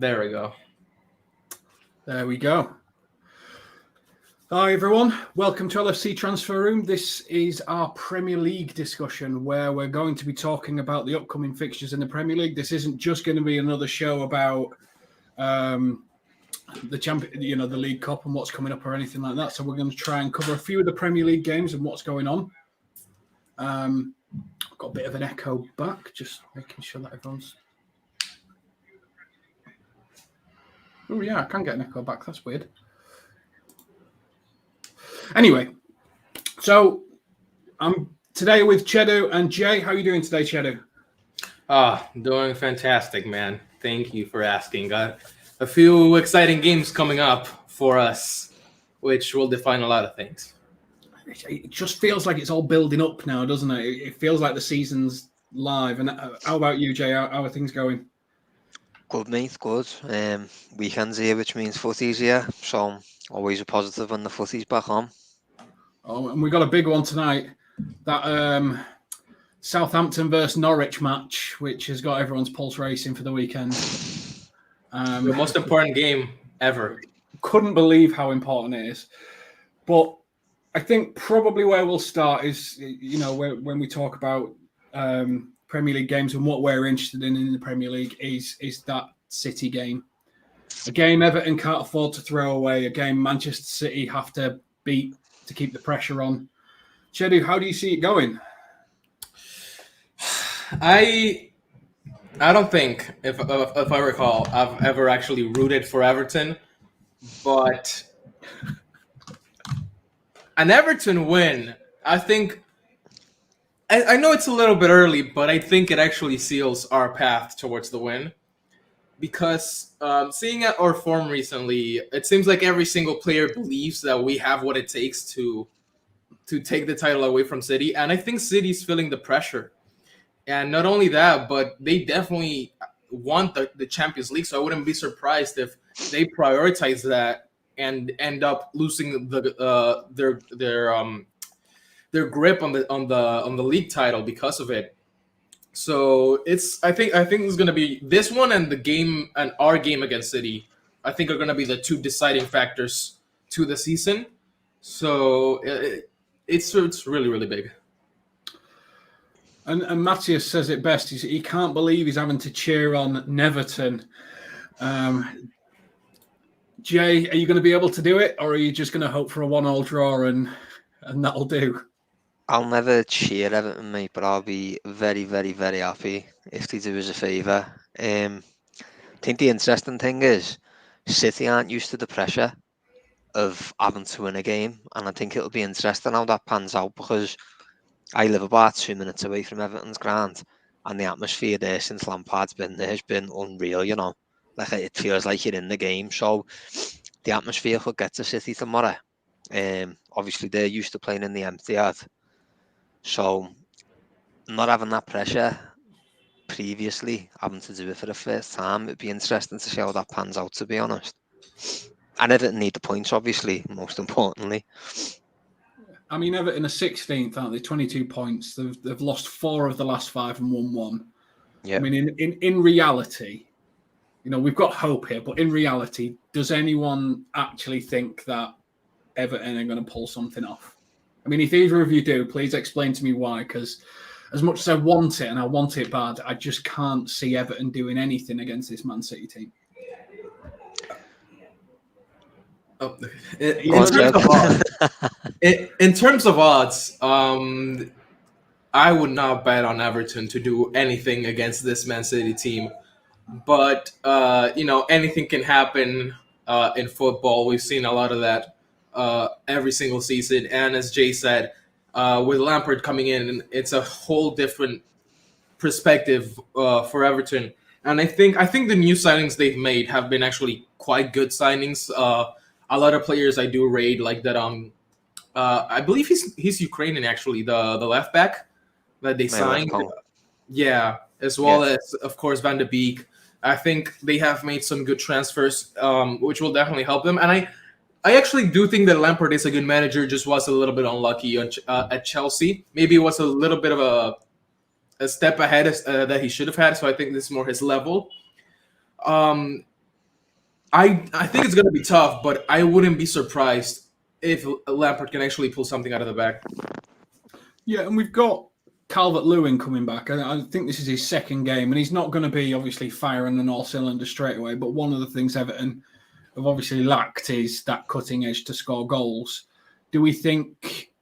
There we go. There we go. Hi, everyone. Welcome to LFC Transfer Room. This is our Premier League discussion where we're going to be talking about the upcoming fixtures in the Premier League. This isn't just going to be another show about the League Cup and what's coming up or anything like that. So we're going to try and cover a few of the Premier League games and what's going on. I've got a bit of an echo back, just making sure that everyone's... Oh, yeah, I can get an echo back. That's weird. Anyway, so I'm today with Chedu and Jay. How are you doing today, Chedu? Doing fantastic, man. Thank you for asking. Got a few exciting games coming up for us, which will define a lot of things. It just feels like it's all building up now, doesn't it? It feels like the season's live. And how about you, Jay? How are things going? Good, mate, good. Weekend's here, which means footy's here. So always a positive when the footy's back on. Oh, and we got a big one tonight. That Southampton versus Norwich match, which has got everyone's pulse racing for the weekend. The most important game ever. Couldn't believe how important it is. But I think probably where we'll start is, when we talk about Premier League games and what we're interested in the Premier League is that City game. A game Everton can't afford to throw away, a game Manchester City have to beat to keep the pressure on. Chedu, how do you see it going? I don't think, if I recall, I've ever actually rooted for Everton, but an Everton win, I think, I know it's a little bit early, but I think it actually seals our path towards the win. Because seeing at our form recently, it seems like every single player believes that we have what it takes to take the title away from City. And I think City's feeling the pressure. And not only that, but they definitely want the Champions League. So I wouldn't be surprised if they prioritize that and end up losing their grip on the league title because of it. So I think it's going to be this one and the game and our game against City. I think are going to be the two deciding factors to the season. So it's really, really big. And Matthias says it best. He can't believe he's having to cheer on Neverton. Jay, are you going to be able to do it, or are you just going to hope for a 1-1 draw and that'll do? I'll never cheer Everton, mate, but I'll be very, very, very happy if they do us a favour. I think the interesting thing is City aren't used to the pressure of having to win a game, and I think it'll be interesting how that pans out because I live about 2 minutes away from Everton's ground, and the atmosphere there since Lampard's been there has been unreal, Like it feels like you're in the game. So the atmosphere could get to City tomorrow. Obviously, they're used to playing in the Etihad. So, not having that pressure previously, having to do it for the first time, it'd be interesting to see how that pans out, to be honest. And Everton need the points, obviously, most importantly. I mean, Everton are 16th, aren't they? 22 points. They've lost 4 of the last 5 and won 1. Yeah. I mean, in reality, we've got hope here, but in reality, does anyone actually think that Everton are going to pull something off? I mean, if either of you do, please explain to me why, because as much as I want it, and I want it bad, I just can't see Everton doing anything against this Man City team. In terms of odds, I would not bet on Everton to do anything against this Man City team. But, anything can happen in football. We've seen a lot of that every single season. And as Jay said, with Lampard coming in, it's a whole different perspective for Everton. And I think the new signings they've made have been actually quite good signings. A lot of players I do rate, like that. I believe he's Ukrainian actually, the left back that they signed. Yeah, as well as of course Van de Beek. I think they have made some good transfers, which will definitely help them. And I actually do think that Lampard is a good manager. Just was a little bit unlucky at Chelsea. Maybe it was a little bit of a step ahead that he should have had. So I think this is more his level. I think it's going to be tough, but I wouldn't be surprised if Lampard can actually pull something out of the bag. Yeah, and we've got Calvert-Lewin coming back. I think this is his second game, and he's not going to be obviously firing on all cylinders straight away. But one of the things Everton have obviously lacked is that cutting edge to score goals. Do we think,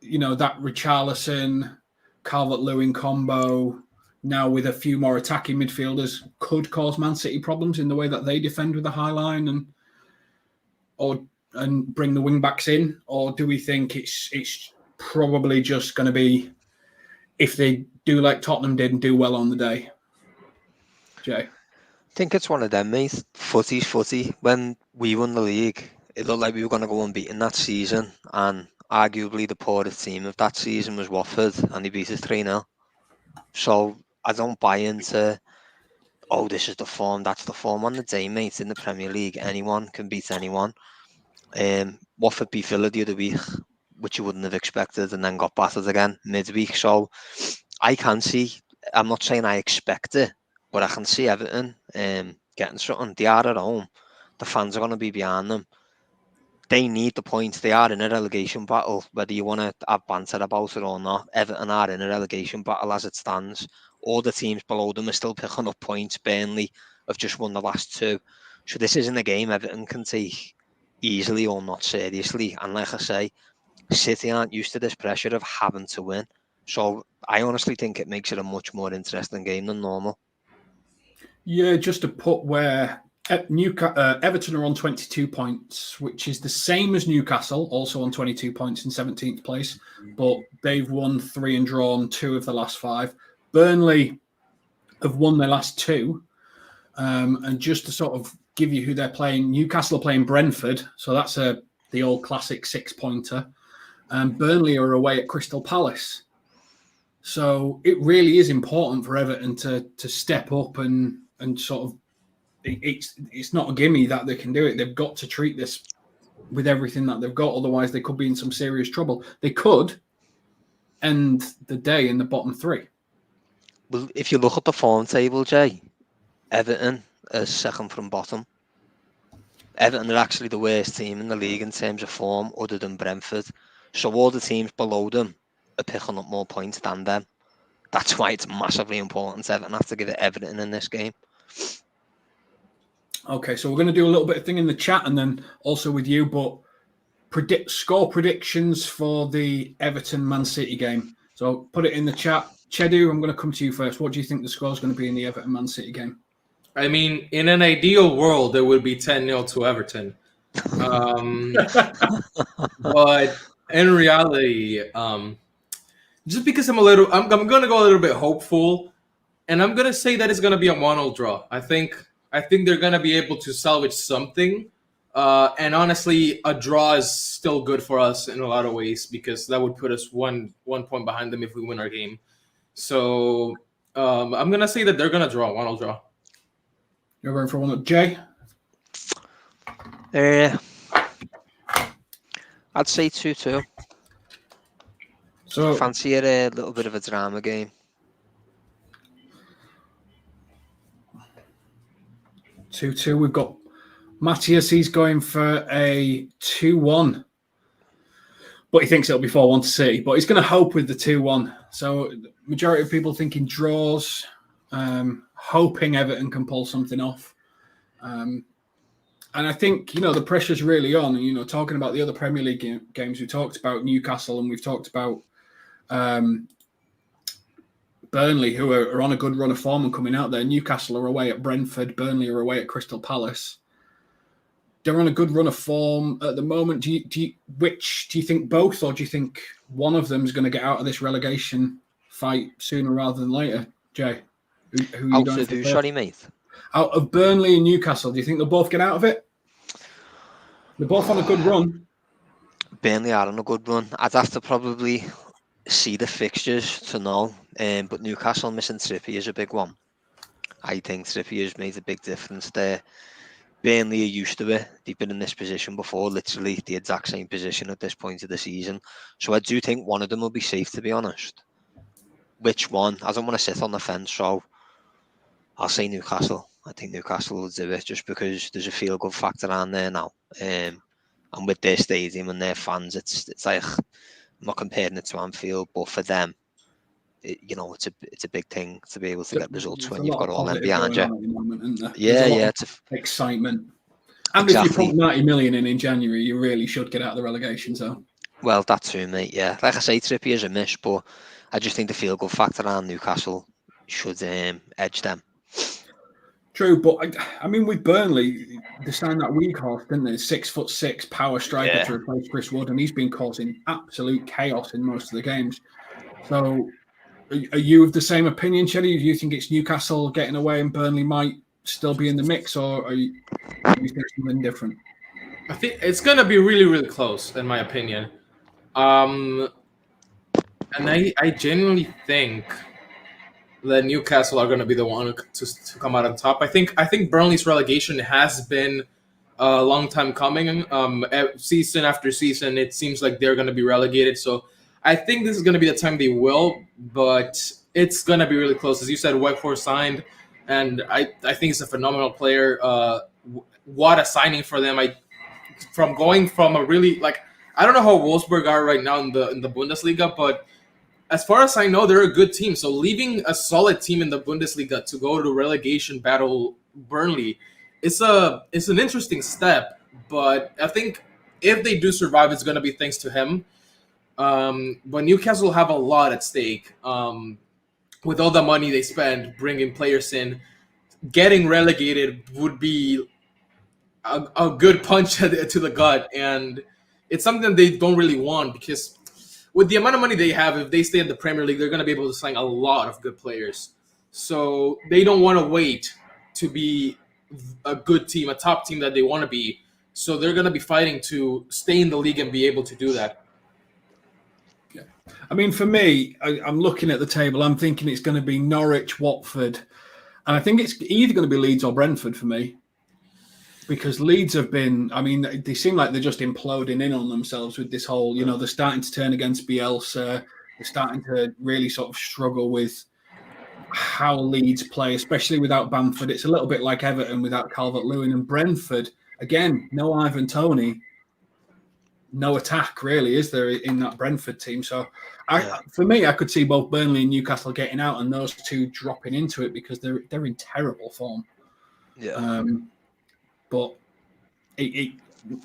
that Richarlison, Calvert-Lewin combo, now with a few more attacking midfielders, could cause Man City problems in the way that they defend with a high line and bring the wing backs in? Or do we think it's probably just going to be, if they do like Tottenham did and do well on the day? Jay? I think it's one of them, mate. Footy's footy. When we won the league, it looked like we were going to go unbeaten that season, and arguably the poorest team of that season was Watford, and they beat us 3-0. So I don't buy into, this is the form, that's the form. On the day, mate, in the Premier League, anyone can beat anyone. Watford beat Villa the other week, which you wouldn't have expected, and then got battered again midweek. So I can see, I'm not saying I expect it, but I can see Everton getting something. They are at home. The fans are going to be behind them. They need the points. They are in a relegation battle, whether you want to have banter about it or not. Everton are in a relegation battle as it stands. All the teams below them are still picking up points. Burnley have just won the last 2. So this isn't a game Everton can take easily or not seriously. And like I say, City aren't used to this pressure of having to win. So I honestly think it makes it a much more interesting game than normal. Yeah, just to put where Everton are on 22 points, which is the same as Newcastle, also on 22 points in 17th place, but they've won 3 and drawn 2 of the last 5. Burnley have won their last 2. And just to sort of give you who they're playing, Newcastle are playing Brentford, so that's the old classic 6-pointer. Burnley are away at Crystal Palace. So it really is important for Everton to step up and sort of, it's not a gimme that they can do it. They've got to treat this with everything that they've got. Otherwise, they could be in some serious trouble. They could end the day in the bottom 3. Well, if you look at the form table, Jay, Everton is second from bottom. Everton are actually the worst team in the league in terms of form, other than Brentford. So all the teams below them are picking up more points than them. That's why it's massively important. Everton have to give it everything in this game. Okay, so we're going to do a little bit of thing in the chat and then also with you, but score predictions for the Everton-Man City game. So put it in the chat. Chedu, I'm going to come to you first. What do you think the score is going to be in the Everton-Man City game? I mean, in an ideal world, it would be 10-0 to Everton. But in reality, just because I'm going to go a little bit hopeful, and I'm going to say that it's going to be a 1-0 draw. I think they're going to be able to salvage something. And honestly, a draw is still good for us in a lot of ways because that would put us one point behind them if we win our game. So I'm going to say that they're going to draw, 1-0 draw. You're going for 1-0. Jay? I'd say 2-2. So fancy it a little bit of a drama game. 2-2. We've got Matthias. He's going for a 2-1. But he thinks it'll be 4-1 to City. But he's going to hope with the 2-1. So majority of people thinking draws, hoping Everton can pull something off. And I think, the pressure's really on. Talking about the other Premier League games, we talked about Newcastle and we've talked about Burnley, who are on a good run of form and coming out there. Newcastle are away at Brentford. Burnley are away at Crystal Palace. They're on a good run of form at the moment. Do you think both, or do you think one of them is going to get out of this relegation fight sooner rather than later? Jay, who are you going for? Sorry, mate. Out of Burnley and Newcastle, do you think they'll both get out of it? They're both on a good run. Burnley are on a good run. I'd have to probably see the fixtures to know. But Newcastle missing Trippier is a big one. I think Trippier's made a big difference there. Burnley are used to it. They've been in this position before, literally the exact same position at this point of the season. So I do think one of them will be safe, to be honest. Which one? I don't want to sit on the fence, so I'll say Newcastle. I think Newcastle will do it just because there's a feel-good factor on there now. And with their stadium and their fans, it's like, I'm not comparing it to Anfield, but for them, it's a big thing to be able to get results when you've got all them behind you. Yeah, it's excitement. And exactly. If you put 90 million in January, you really should get out of the relegation zone. Well, that too, mate. Yeah, like I say, Trippier's a miss, but I just think the feel-good factor on Newcastle should edge them. True, but I mean, with Burnley, they signed that Weghorst, didn't they? 6'6" power striker to replace Chris Wood, and he's been causing absolute chaos in most of the games. So, are you of the same opinion, Chedu? Do you think it's Newcastle getting away and Burnley might still be in the mix, or are you think something different? I think it's going to be really, really close, in my opinion. And I genuinely think that Newcastle are going to be the one to come out on top. I think Burnley's relegation has been a long time coming. Season after season, it seems like they're going to be relegated. So I think this is going to be the time they will, but it's going to be really close. As you said, Weghorst signed, and I think he's a phenomenal player. What a signing for them! From going from a really I don't know how Wolfsburg are right now in the Bundesliga, but as far as I know, they're a good team. So leaving a solid team in the Bundesliga to go to relegation battle Burnley, it's an interesting step. But I think if they do survive, it's going to be thanks to him. But Newcastle have a lot at stake. With all the money they spend bringing players in, getting relegated would be a good punch to the gut, and it's something they don't really want because with the amount of money they have, if they stay in the Premier League, they're going to be able to sign a lot of good players. So they don't want to wait to be a good team, a top team that they want to be. So they're going to be fighting to stay in the league and be able to do that. Yeah. I mean, for me, I'm looking at the table. I'm thinking it's going to be Norwich, Watford, and I think it's either going to be Leeds or Brentford for me. Because Leeds have been, I mean, they seem like they're just imploding in on themselves with this whole, they're starting to turn against Bielsa. They're starting to really sort of struggle with how Leeds play, especially without Bamford. It's a little bit like Everton without Calvert-Lewin. And Brentford, again, no Ivan Toney, no attack really, is there, in that Brentford team? So for me, I could see both Burnley and Newcastle getting out and those two dropping into it because they're in terrible form. Yeah. But it,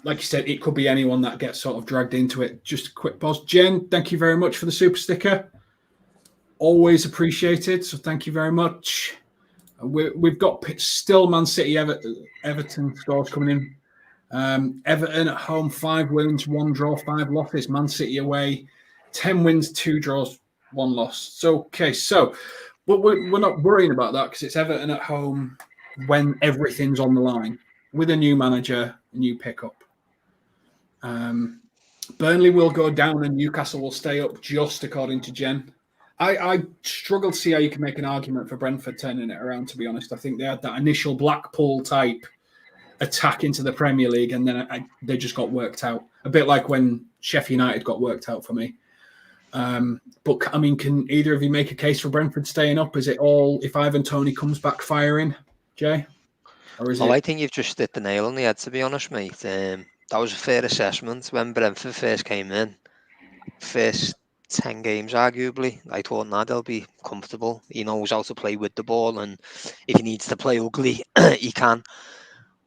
like you said, it could be anyone that gets sort of dragged into it. Just a quick pause. Jen, thank you very much for the super sticker. Always appreciated. So thank you very much. We've got still Man City, Everton scores coming in. Everton at home, 5 wins, 1 draw, 5 losses. Man City away, 10 wins, 2 draws, 1 loss. So, okay, but we're not worrying about that because it's Everton at home when everything's on the line. With a new manager, a new pickup. Burnley will go down and Newcastle will stay up, just according to Jen. I struggle to see how you can make an argument for Brentford turning it around, to be honest. I think they had that initial Blackpool type attack into the Premier League and then they just got worked out. A bit like when Sheffield United got worked out for me. But, I mean, can either of you make a case for Brentford staying up? Is it all if Ivan Toney comes back firing, Jay? I think you've just hit the nail on the head, to be honest, mate. That was a fair assessment. When Brentford first came in, first 10 games, arguably, I thought, they'll be comfortable. He knows how to play with the ball, and if he needs to play ugly, he can.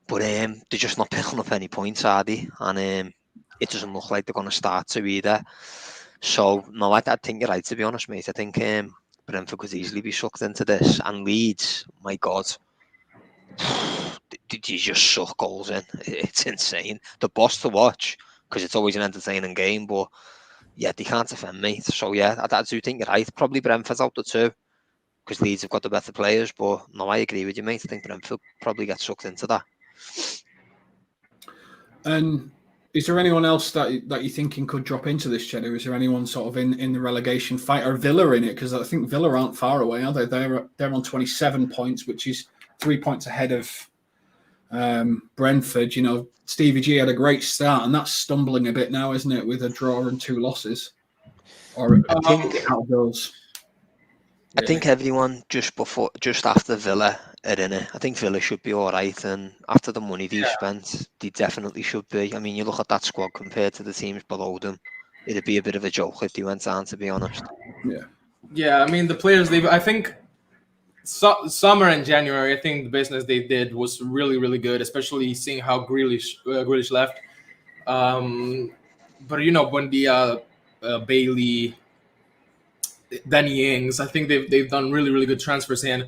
But they're just not picking up any points, are they? And it doesn't look like they're going to start to either. So, no, I think you're right, to be honest, mate. I think Brentford could easily be sucked into this. And Leeds, my God, did you just suck goals in? It's insane. The boss to watch because it's always an entertaining game, but yeah, they can't defend, mate. So yeah, I do think you're right. Probably Brentford's out the two because Leeds have got the better players, but no, I agree with you, mate. I think Brentford probably gets sucked into that. And is there anyone else that you're thinking could drop into this, Chedu? Is there anyone sort of in the relegation fight, or Villa in it? Because I think Villa aren't far away, are they? They're on 27 points, which is 3 points ahead of Brentford. Stevie G had a great start, and that's stumbling a bit now, isn't it, with a draw and 2 losses? Or I think how it goes. I think everyone just after Villa are in it. I think Villa should be all right, and after the money they've spent, they definitely should be. I mean, you look at that squad compared to the teams below them, it'd be a bit of a joke if they went down, to be honest. Yeah, I mean, the players, I think summer and January, I think the business they did was really, really good, especially seeing how Grealish left. But when the Bailey, Danny Ings, I think they've done really, really good transfers, and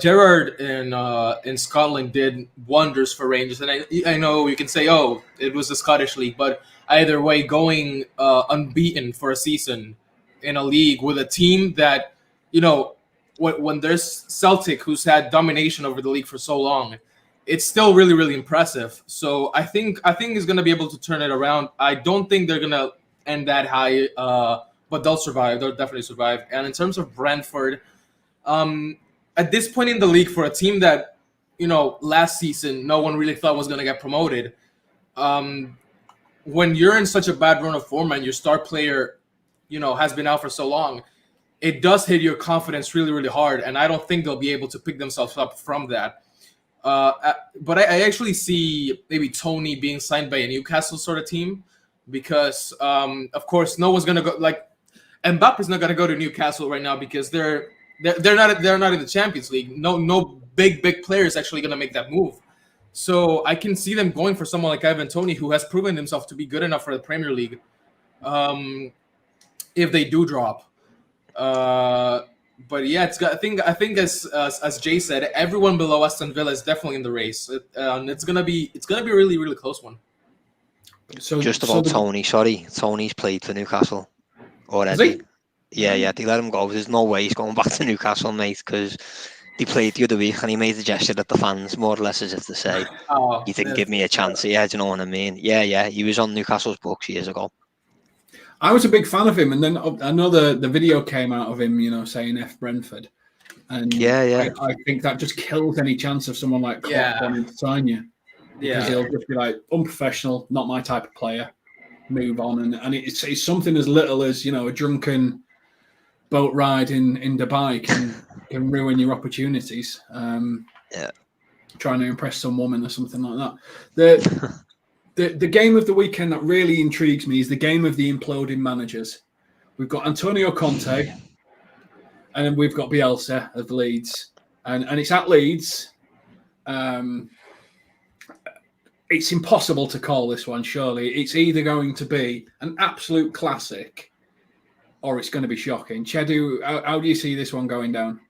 Gerrard in Scotland did wonders for Rangers. And I know you can say, oh, it was the Scottish league, but either way, going unbeaten for a season in a league with a team that, when there's Celtic, who's had domination over the league for so long, it's still really, really impressive. So I think he's going to be able to turn it around. I don't think they're going to end that high, but they'll survive. They'll definitely survive. And in terms of Brentford, at this point in the league, for a team that, last season no one really thought was going to get promoted, when you're in such a bad run of form and your star player, has been out for so long, it does hit your confidence really, really hard. And I don't think they'll be able to pick themselves up from that. But I actually see maybe Tony being signed by a Newcastle sort of team because, of course, no one's going to go. Like, Mbappe's not going to go to Newcastle right now because they're not in the Champions League. No big players actually going to make that move. So I can see them going for someone like Ivan Toney, who has proven himself to be good enough for the Premier League. If they do drop, but yeah, I think as Jay said, everyone below Aston Villa is definitely in the race. It's gonna be a really, really close one. So just about Tony. Sorry, Tony's played for Newcastle already. Yeah, they let him go. There's no way he's going back to Newcastle, mate, because he played the other week and he made the gesture at the fans, more or less as if to say, you didn't give me a chance. Yeah, do you know what I mean? Yeah, he was on Newcastle's books years ago. I was a big fan of him, and then I know the video came out of him, saying F Brentford. And I think that just kills any chance of someone like Klopp wanting to sign you. Because he'll just be like, unprofessional, not my type of player, move on. And it's something as little as, a drunken boat ride in Dubai can ruin your opportunities. Trying to impress some woman or something like that. The game of the weekend that really intrigues me is the game of the imploding managers. We've got Antonio Conte, and then we've got Bielsa of Leeds, and it's at Leeds. It's impossible to call this one. Surely it's either going to be an absolute classic, or it's going to be shocking. Chedu, how do you see this one going down?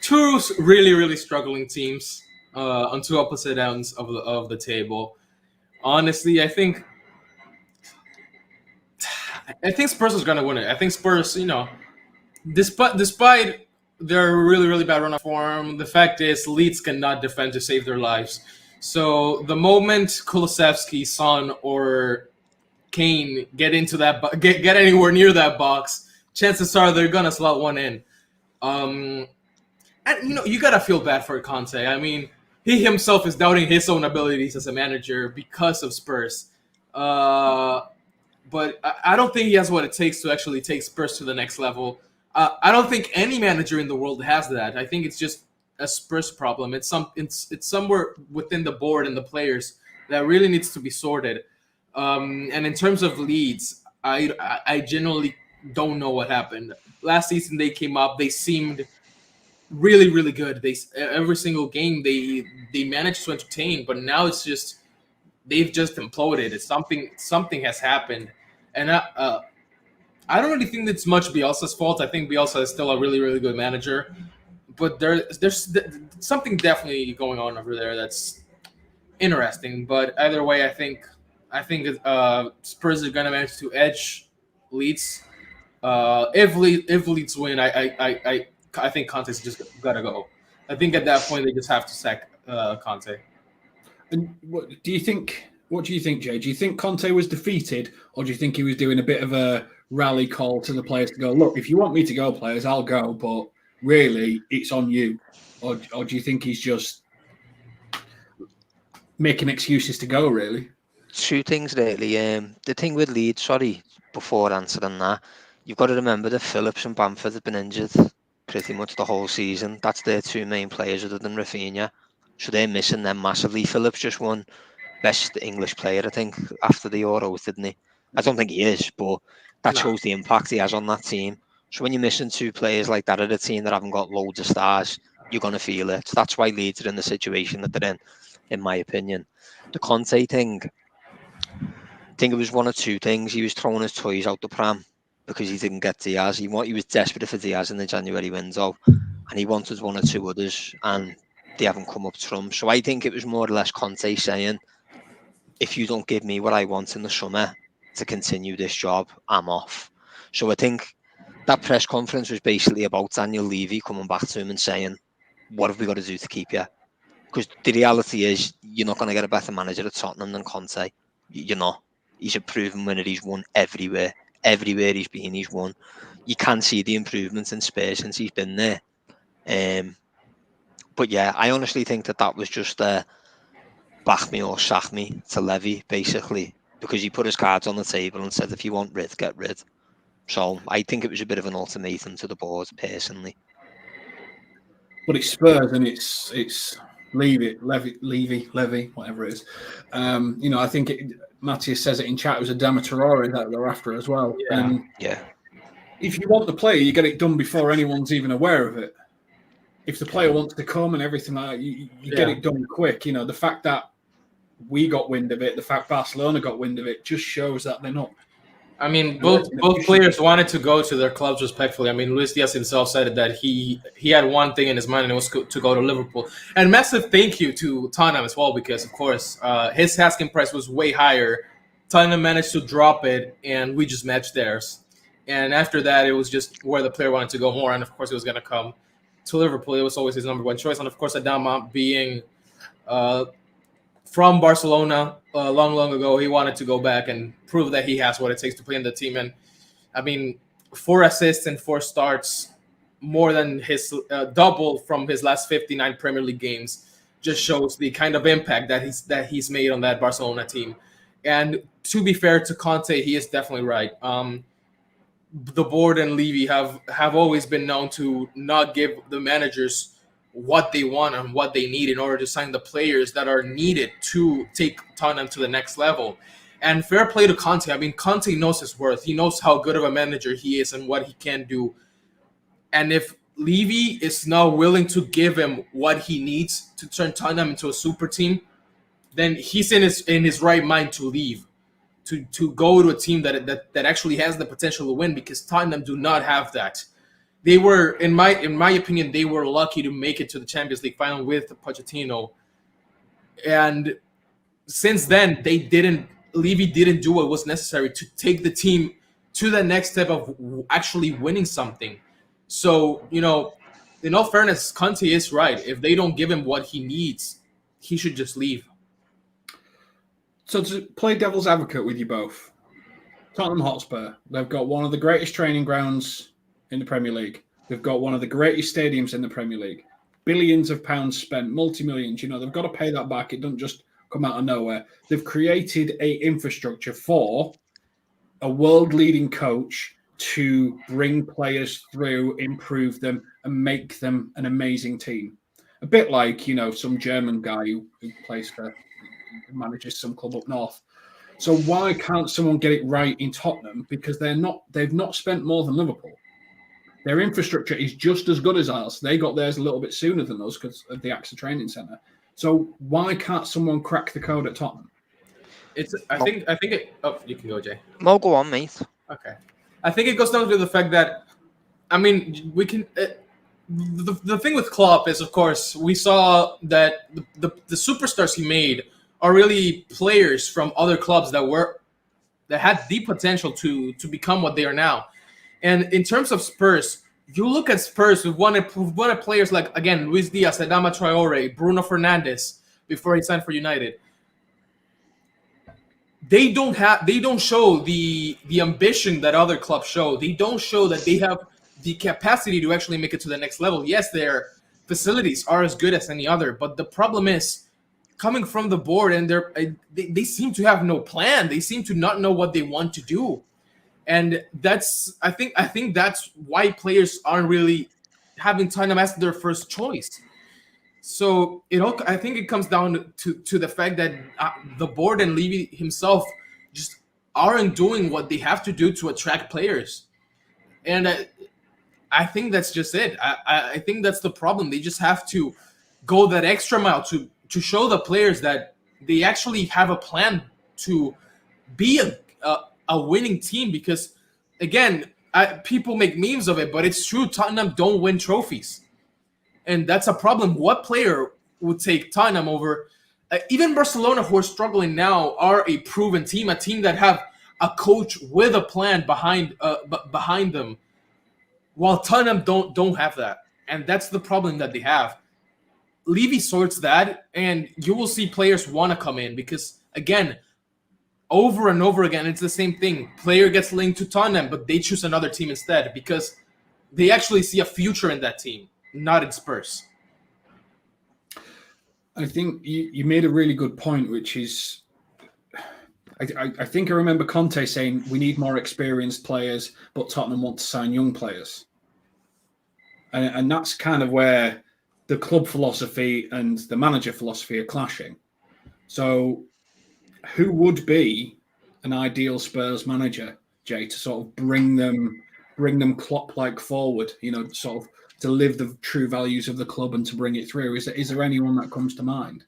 Two really, really struggling teams on two opposite ends of the table. Honestly, I think Spurs is going to win it. I think Spurs, despite their really, really bad run of form, the fact is Leeds cannot defend to save their lives. So the moment Kulusevski, Son, or Kane get into that, get anywhere near that box, chances are they're going to slot one in. And you gotta feel bad for Conte. I mean, he himself is doubting his own abilities as a manager because of Spurs. But I don't think he has what it takes to actually take Spurs to the next level. I don't think any manager in the world has that. I think it's just a Spurs problem. It's somewhere within the board and the players that really needs to be sorted. And in terms of Leeds, I genuinely don't know what happened. Last season they came up. They seemed really, really good. Every single game they managed to entertain, but now it's just they've just imploded. It's something has happened, and I don't really think it's much Bielsa's fault. I think Bielsa is still a really, really good manager, but there's something definitely going on over there that's interesting. But either way, I think Spurs are gonna manage to edge Leeds. If Leeds win, I think Conte's just gotta go. I think at that point they just have to sack Conte. And what do you think, Jay? Do you think Conte was defeated, or do you think he was doing a bit of a rally call to the players to go, look, if you want me to go, players, I'll go, but really it's on you? Or do you think he's just making excuses to go, really? Two things, really. The thing with Leeds, before answering that, you've got to remember that Phillips and Bamford have been injured pretty much the whole season. That's their two main players other than Rafinha. So they're missing them massively. Phillips just won Best English Player, I think, after the Euros, didn't he? I don't think he is, but that No. shows the impact he has on that team. So when you're missing two players like that at a team that haven't got loads of stars, you're going to feel it. So that's why Leeds are in the situation that they're in my opinion. The Conte thing, I think it was one or two things. He was throwing his toys out the pram because he didn't get Diaz. He was desperate for Diaz in the January window, and he wanted one or two others, and they haven't come up to him. So I think it was more or less Conte saying, if you don't give me what I want in the summer to continue this job, I'm off. So I think that press conference was basically about Daniel Levy coming back to him and saying, what have we got to do to keep you? Because the reality is, you're not going to get a better manager at Tottenham than Conte. You're not. He's a proven winner. He's won everywhere. Everywhere he's been, he's won. You can see the improvements in Spurs since he's been there. But yeah, I honestly think that was just back me or sack me to Levy, basically, because he put his cards on the table and said, if you want rid, get rid. So I think it was a bit of an ultimatum to the board, personally. But it's Spurs and it's Levy, whatever it is. I think Matty says it in chat. It was a Traore that they're after as well. Yeah. If you want the player, you get it done before anyone's even aware of it. If the player wants to come and everything like that, you get it done quick. The fact that we got wind of it, the fact Barcelona got wind of it, just shows that they're not. I mean, both players wanted to go to their clubs respectfully. I mean, Luis Diaz himself said that he had one thing in his mind, and it was to go to Liverpool. And massive thank you to Tottenham as well, because, of course, his asking price was way higher. Tottenham managed to drop it, and we just matched theirs. And after that, it was just where the player wanted to go more, and, of course, it was going to come to Liverpool. It was always his number one choice. And, of course, Adama being from Barcelona long ago, he wanted to go back and prove that he has what it takes to play in the team. And I mean, 4 assists and 4 starts, more than his double from his last 59 Premier League games, just shows the kind of impact that he's made on that Barcelona team. And to be fair to Conte, he is definitely right. The board and Levy have always been known to not give the managers what they want and what they need in order to sign the players that are needed to take Tottenham to the next level. And fair play to Conte. I mean, Conte knows his worth. He knows how good of a manager he is and what he can do. And if Levy is not willing to give him what he needs to turn Tottenham into a super team, then he's in his right mind to leave, to go to a team that actually has the potential to win, because Tottenham do not have that. They were, in my opinion, they were lucky to make it to the Champions League final with Pochettino. And since then, Levy didn't do what was necessary to take the team to the next step of actually winning something. So, in all fairness, Conte is right. If they don't give him what he needs, he should just leave. So to play devil's advocate with you both, Tottenham Hotspur, they've got one of the greatest training grounds in the Premier League. They've got one of the greatest stadiums in the Premier League. Billions of pounds spent, multi-millions. They've got to pay that back. It doesn't just come out of nowhere. They've created a infrastructure for a world-leading coach to bring players through, improve them, and make them an amazing team. A bit like, some German guy who manages some club up north. So why can't someone get it right in Tottenham? Because they've not spent more than Liverpool. Their infrastructure is just as good as ours. They got theirs a little bit sooner than us because of the AXA Training Centre. So why can't someone crack the code at Tottenham? I think it. Oh, you can go, Jay. No, go on, mate. Okay. I think it goes down to the fact that, I mean, we can. The thing with Klopp is, of course, we saw that the superstars he made are really players from other clubs that had the potential to become what they are now. And in terms of Spurs, you look at Spurs with one of players like, again, Luis Diaz, Adama Traore, Bruno Fernandes before he signed for United. They don't show the ambition that other clubs show. They don't show that they have the capacity to actually make it to the next level. Yes, their facilities are as good as any other, but the problem is coming from the board, and they seem to have no plan. They seem to not know what they want to do. And I think that's why players aren't really having Tottenham as their first choice. So I think it comes down to the fact that the board and Levy himself just aren't doing what they have to do to attract players, and I think that's just it. I think that's the problem. They just have to go that extra mile to show the players that they actually have a plan to be a winning team. Because again, people make memes of it, but it's true. Tottenham don't win trophies. And that's a problem. What player would take Tottenham over? Even Barcelona, who are struggling now, are a proven team, a team that have a coach with a plan behind them. While Tottenham don't have that, and that's the problem that they have. Levy sorts that, and you will see players want to come in because, again, over and over again, it's the same thing. Player gets linked to Tottenham, but they choose another team instead because they actually see a future in that team. Not in Spurs. I think you made a really good point, which is, I think I remember Conte saying we need more experienced players, but Tottenham want to sign young players. And that's kind of where the club philosophy and the manager philosophy are clashing. So who would be an ideal Spurs manager, Jay, to sort of bring them Klopp-like forward, sort of to live the true values of the club and to bring it through? Is there anyone that comes to mind?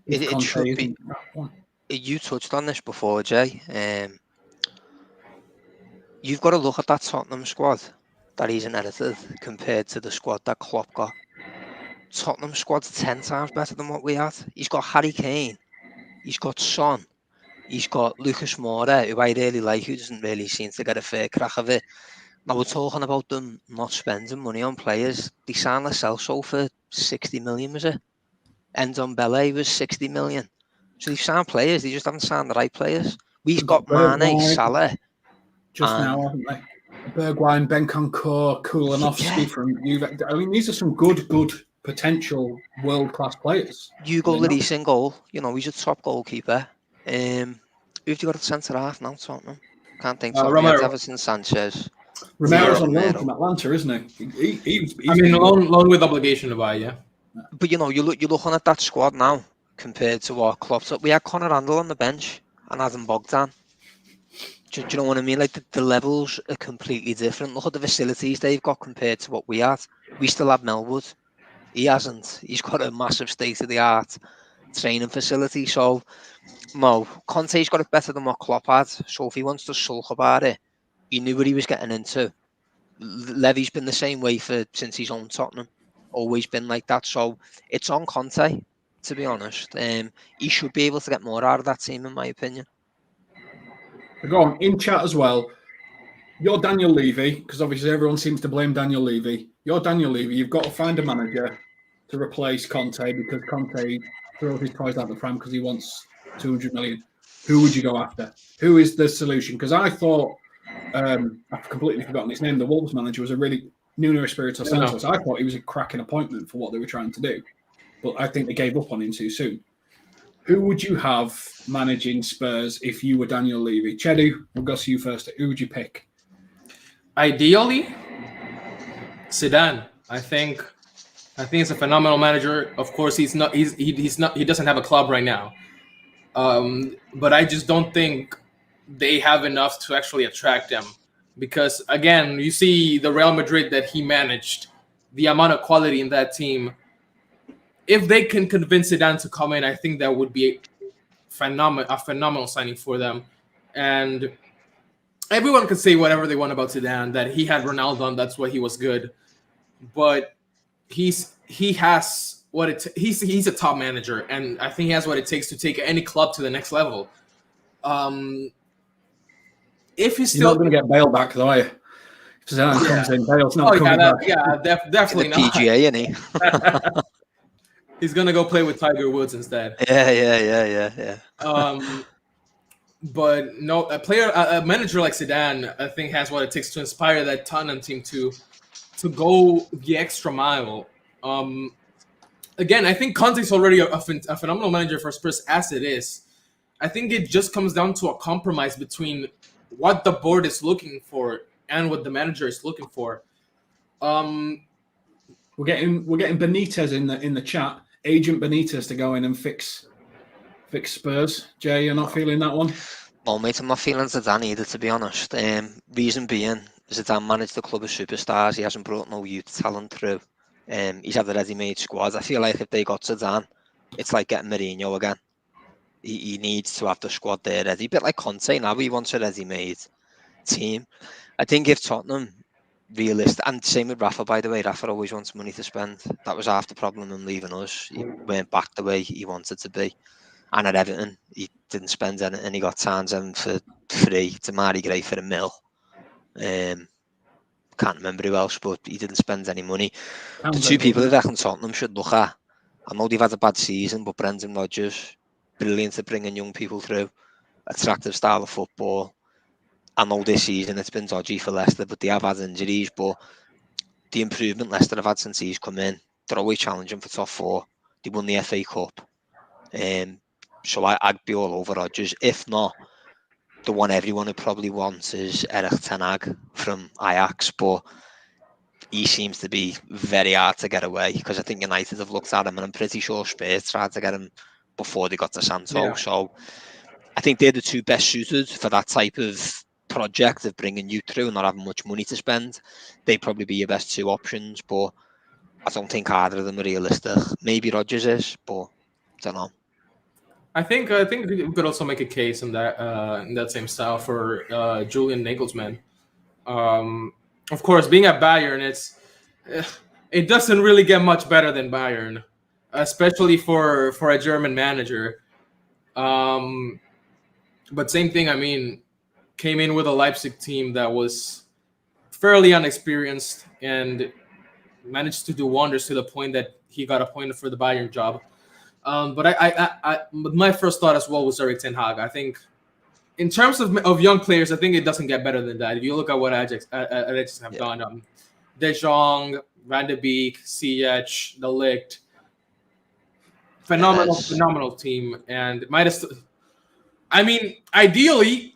It should be. You touched on this before, Jay. You've got to look at that Tottenham squad that he's inherited compared to the squad that Klopp got. Tottenham squad's 10 times better than what we had. He's got Harry Kane. He's got Son. He's got Lucas Moura, who I really like, who doesn't really seem to get a fair crack of it. Now we're talking about them not spending money on players. They signed Lo Celso for 60 million, was it? Ndombele was 60 million. So they've signed players, they just haven't signed the right players. We've got Mane, Salah. Just now, haven't they? Bergwijn, Bentancur, Kulanovsky from Juve. I mean, these are some good potential world-class players. Hugo Lloris in goal. He's a top goalkeeper. Who've you got at centre-half now, Tottenham? Can't think. Romero. Everton, Sanchez. Romero's on loan from Atlanta, isn't he? He's loan with obligation to buy, yeah. But you're looking at that squad now compared to what Klopp's up. We had Conor Randall on the bench and Adam Bogdan. Do you know what I mean? Like the levels are completely different. Look at the facilities they've got compared to what we had. We still have Melwood. He hasn't. He's got a massive state-of-the-art training facility. So, no, Conte's got it better than what Klopp had. So if he wants to sulk about it, he knew what he was getting into. Levy's been the same way since he's owned Tottenham. Always been like that. So it's on Conte, to be honest. He should be able to get more out of that team, in my opinion. Go on, in chat as well. You're Daniel Levy, because obviously everyone seems to blame Daniel Levy. You're Daniel Levy. You've got to find a manager to replace Conte because Conte throws his toys out the pram because he wants 200 million. Who would you go after? Who is the solution? Because I thought, I've completely forgotten his name, the Wolves manager was a really Nuno Espirito Santo. So I thought he was a cracking appointment for what they were trying to do. But I think they gave up on him too soon. Who would you have managing Spurs if you were Daniel Levy? Chedu, we'll go to you first. Who would you pick? Ideally, Zidane. I think he's a phenomenal manager. Of course, he doesn't have a club right now. But I just don't think they have enough to actually attract him. Because again, you see the Real Madrid that he managed, the amount of quality in that team. If they can convince Zidane to come in, I think that would be a phenomenal signing for them. And everyone can say whatever they want about Zidane, that he had Ronaldo and that's why he was good. But he's a top manager, and I think he has what it takes to take any club to the next level. If he's still not going to get Bale back, though, are you? If Zidane comes in, Bale's not coming back. Yeah, definitely not. PGA, isn't he? He's gonna go play with Tiger Woods instead. Yeah. But no, a manager like Zidane, I think, has what it takes to inspire that Tottenham team to go the extra mile. Again, I think Conte's already a phenomenal manager for Spurs as it is. I think it just comes down to a compromise between what the board is looking for and what the manager is looking for. We're getting Benitez in the chat. Agent Benitez to go in and fix Spurs. Jay, you're not feeling that one? No, mate, I'm not feeling Zidane either, to be honest. Reason being, Zidane managed the club of superstars. He hasn't brought no youth talent through. He's had a ready-made squad. I feel like if they got Zidane, it's like getting Mourinho again. He needs to have the squad there ready. A bit like Conte now, he wants a ready-made team. I think if Tottenham realistic, and same with Rafa, by the way, Rafa always wants money to spend. That was half the problem in leaving us. He went back the way he wanted to be. And at Everton, he didn't spend anything. He got Townsend for free, Tamari Gray for $1 million. Can't remember who else, but he didn't spend any money. The two people that I reckon Tottenham should look at, I know they've had a bad season, but Brendan Rodgers, brilliant at bringing young people through, attractive style of football. I know this season it's been dodgy for Leicester, but they have had injuries. But the improvement Leicester have had since he's come in, they're always challenging for top 4. They won the FA Cup. So I'd be all over Rodgers. If not, the one everyone would probably wants is Erik ten Hag from Ajax, but he seems to be very hard to get away because I think United have looked at him, and I'm pretty sure Spurs tried to get him before they got to Santo. Yeah. So I think they're the two best suited for that type of project of bringing you through and not having much money to spend. They'd probably be your best two options, but I don't think either of them are realistic. Maybe Rodgers is, but I don't know. I think we could also make a case in that same style for Julian Nagelsmann. Of course, being at Bayern, it doesn't really get much better than Bayern, especially for a German manager. But same thing. I mean, came in with a Leipzig team that was fairly unexperienced and managed to do wonders to the point that he got appointed for the Bayern job. But my first thought as well was Erik ten Hag. I think in terms of young players, I think it doesn't get better than that. If you look at what Ajax have done, De Jong, Van de Beek, Ziyech, De Ligt, phenomenal team. And I mean, ideally,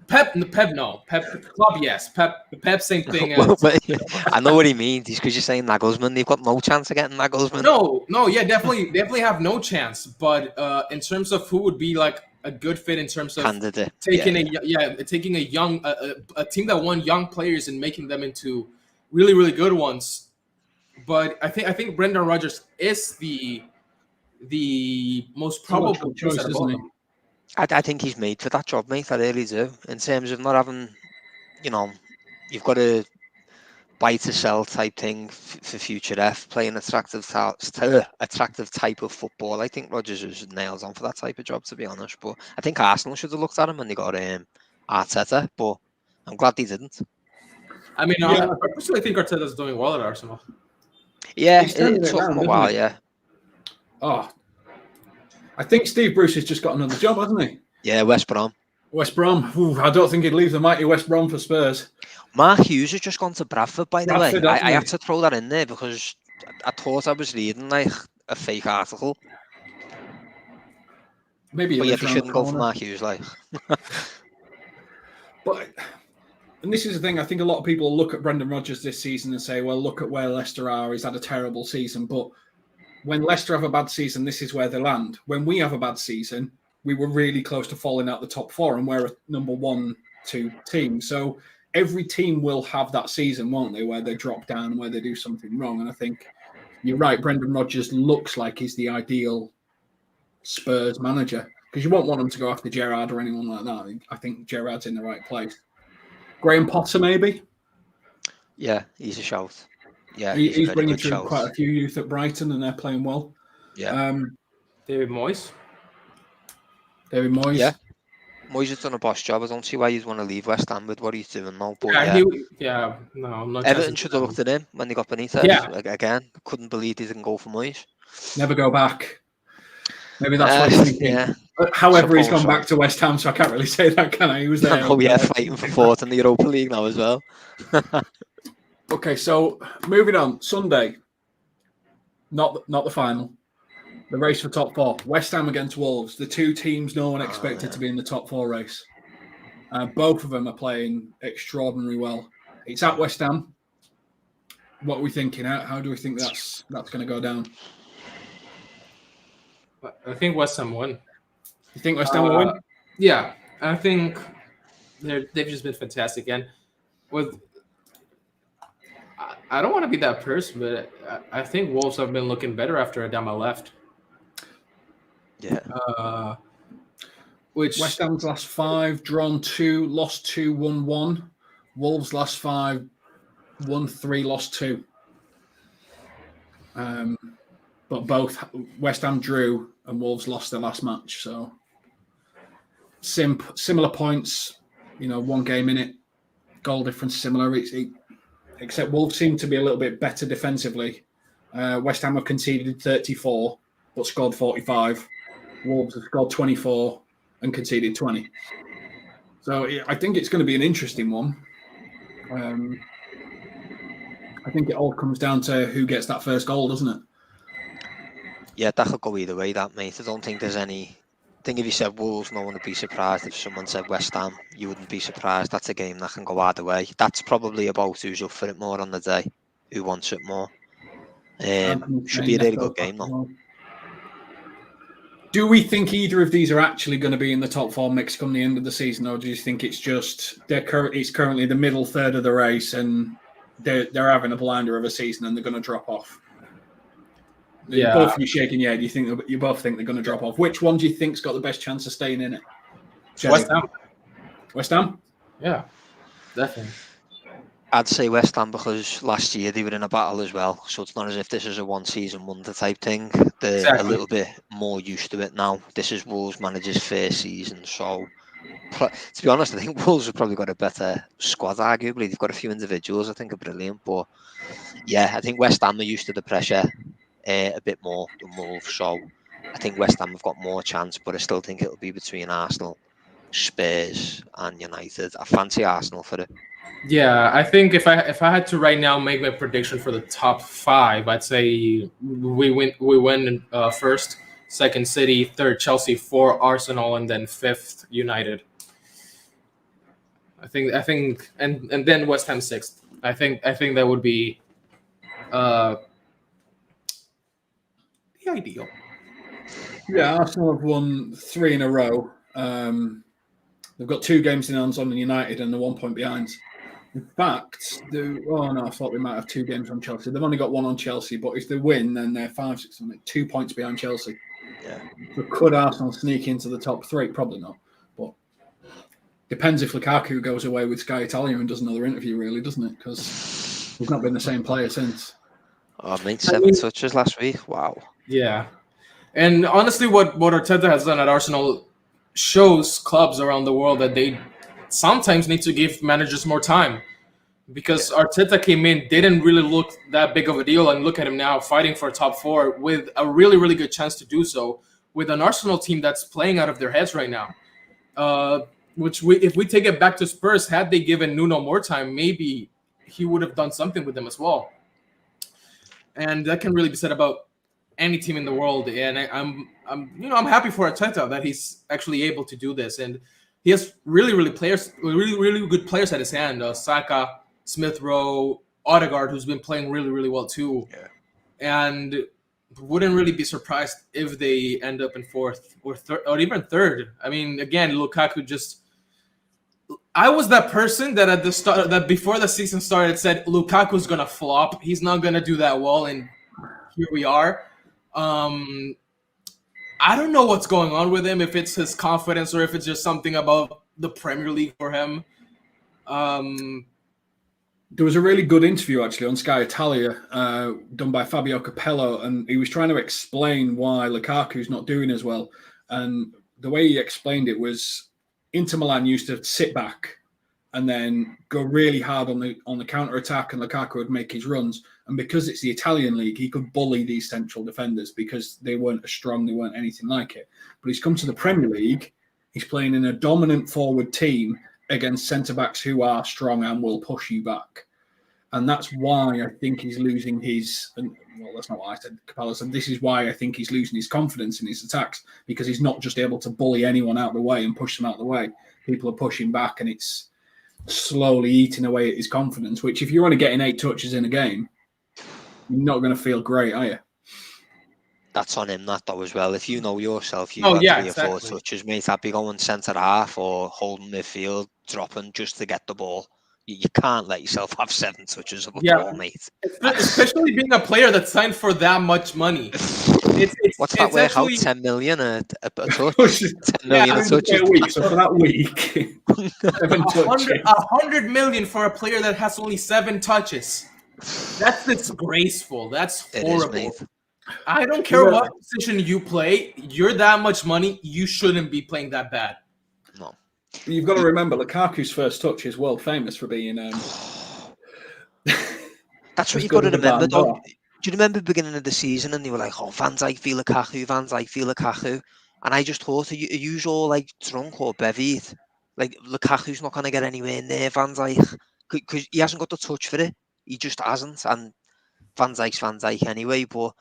Pep, Club, yes. Pep, same thing. I know what he means. He's because you're saying Nagelsmann. They've got no chance of getting Nagelsmann. No, yeah, definitely have no chance. But in terms of who would be like a good fit in terms of candidate, taking a young a team that won young players and making them into really, really good ones. But I think Brendan Rodgers is the most probable choice, isn't he? I think he's made for that job, mate. I really do. In terms of not having, you've got a buy to sell type thing for future F, playing attractive type of football. I think Rodgers was nails on for that type of job, to be honest. But I think Arsenal should have looked at him when they got Arteta. But I'm glad they didn't. I mean, I personally think Arteta's doing well at Arsenal. Yeah, it took him a while. Yeah. Oh. I think Steve Bruce has just got another job, hasn't he? Yeah, West Brom. Ooh, I don't think he'd leave the mighty West Brom for Spurs. Mark Hughes has just gone to Bradford, by the way. I had to throw that in there because I thought I was reading like a fake article. Maybe but yeah, they shouldn't go for Mark Hughes, like. And this is the thing, I think a lot of people look at Brendan Rodgers this season and say, well, look at where Leicester are. He's had a terrible season, but when Leicester have a bad season, this is where they land. When we have a bad season, we were really close to falling out the top 4 and we're a number 1, 2 team. So every team will have that season, won't they, where they drop down, where they do something wrong. And I think you're right, Brendan Rodgers looks like he's the ideal Spurs manager because you won't want him to go after Gerrard or anyone like that. I think Gerrard's in the right place. Graham Potter, maybe? Yeah, he's a shout. Yeah, he's bringing through quite a few youth at Brighton, and they're playing well. Yeah. David Moyes. Yeah. Moyes has done a boss job. I don't see why you'd want to leave West Ham with what he's doing now. But I'm not. Everton should have looked at him when they got Benitez. Yeah. Again, couldn't believe they didn't go for Moyes. Never go back. Maybe that's what he's thinking. Yeah. However, he's gone back to West Ham, so I can't really say that, can I? He was there. Fighting for fourth in the Europa League now as well. Okay, so moving on. Sunday, not the final. The race for top 4. West Ham against Wolves. The two teams no one expected to be in the top 4 race. Both of them are playing extraordinarily well. It's at West Ham. What are we thinking? How do we think that's going to go down? I think West Ham won. You think West Ham will win? Yeah, I think they've just been fantastic. And I don't want to be that person, but I think Wolves have been looking better after Adama left. Yeah. Which West Ham's last 5, drawn 2, lost 2, won 1. Wolves last 5, won 3, lost 2. But both West Ham drew and Wolves lost their last match. So similar points, 1 game in it, goal difference similar. Except Wolves seem to be a little bit better defensively. West Ham have conceded 34 but scored 45. Wolves have scored 24 and conceded 20. So I think it's going to be an interesting one. I think it all comes down to who gets that first goal, doesn't it? Yeah, that could go either way, that, mate. I don't think there's any... I think if you said Wolves, no one would be surprised. If someone said West Ham, you wouldn't be surprised. That's a game that can go either way. That's probably about who's up for it more on the day, who wants it more. Should be a really good game, though. Do we think either of these are actually going to be in the top 4 mix come the end of the season, or do you think it's just it's currently the middle third of the race and they're having a blinder of a season and they're going to drop off? Yeah. Both of you shaking your head. You both think they're going to drop off. Which one do you think's got the best chance of staying in it? West Ham. West Ham? Yeah, definitely. I'd say West Ham because last year they were in a battle as well. So it's not as if this is a one-season wonder type thing. They're a little bit more used to it now. This is Wolves' manager's first season. So, to be honest, I think Wolves have probably got a better squad, arguably. They've got a few individuals I think are brilliant. But, yeah, I think West Ham are used to the pressure a bit more than Wolves. So I think West Ham have got more chance, but I still think it'll be between Arsenal, Spurs and United. I fancy Arsenal for it. Yeah, I think if I had to right now make my prediction for the top 5, I'd say we win first, second City, third Chelsea, 4 Arsenal, and then 5th United. I think and then West Ham 6th. I think that would be the ideal. Yeah, Arsenal have won 3 in a row. They've got 2 games in hands on United and they're 1 point behind. In fact, I thought they might have 2 games on Chelsea. They've only got 1 on Chelsea, but if they win, then they're 5, 6, 2 points behind Chelsea. Yeah. So could Arsenal sneak into the top 3? Probably not. But depends if Lukaku goes away with Sky Italia and does another interview, really, doesn't it? Because he's not been the same player since. Oh, mate, 7 touches last week. Wow. Yeah. And honestly, what Arteta has done at Arsenal shows clubs around the world that they sometimes need to give managers more time, because Arteta came in, didn't really look that big of a deal, and look at him now fighting for a top 4 with a really, really good chance to do so with an Arsenal team that's playing out of their heads right now. If we take it back to Spurs, had they given Nuno more time, maybe he would have done something with them as well. And that can really be said about any team in the world. And I'm happy for Arteta that he's actually able to do this. And he has really good players at his hand. Saka, Smith Rowe, Odegaard, who's been playing really, really well too. Yeah. And wouldn't really be surprised if they end up in 4th or even 3rd. I mean, again, Lukaku just... I was that person that at the start, that before the season started, said Lukaku's gonna flop. He's not gonna do that well, and here we are. I don't know what's going on with him, if it's his confidence or if it's just something about the Premier League for him. There was a really good interview, actually, on Sky Italia done by Fabio Capello, and he was trying to explain why Lukaku's not doing as well. And the way he explained it was Inter Milan used to sit back and then go really hard on the counter-attack, and Lukaku would make his runs. And because it's the Italian league, he could bully these central defenders because they weren't as strong, they weren't anything like it. But he's come to the Premier League, he's playing in a dominant forward team against centre-backs who are strong and will push you back. And that's why I think he's losing that's not what I said, Capello said, this is why I think he's losing his confidence in his attacks, because he's not just able to bully anyone out of the way and push them out of the way. people are pushing back, and it's slowly eating away at his confidence. Which, if you're only getting 8 touches in a game, you're not going to feel great, are you? That's on him, that though, as well. If you know yourself, you Oh, had yeah, 3 or 4 exactly. touches, mate. I'd be going centre half or holding midfield, dropping just to get the ball. You can't let yourself have 7 touches of a ball, mate. Especially being a player that's signed for that much money. What's that it's work actually out? 10 million a touch? 10 million a touch? A week, so for that week, 7 touches. 100 million for a player that has only 7 touches. That's disgraceful. That's horrible. It is, mate. I don't care what position you play. You're that much money. You shouldn't be playing that bad. No. You've got to remember, Lukaku's first touch is world famous for being. That's what you got to remember, though. Do you remember the beginning of the season and they were like, oh, Van Dijk v Lukaku, Van Dijk v Lukaku? And I just thought, are you all like drunk or bevied? Like, Lukaku's not going to get anywhere near Van Dijk because he hasn't got the touch for it. He just hasn't. And Van Dijk's Van Dijk anyway. But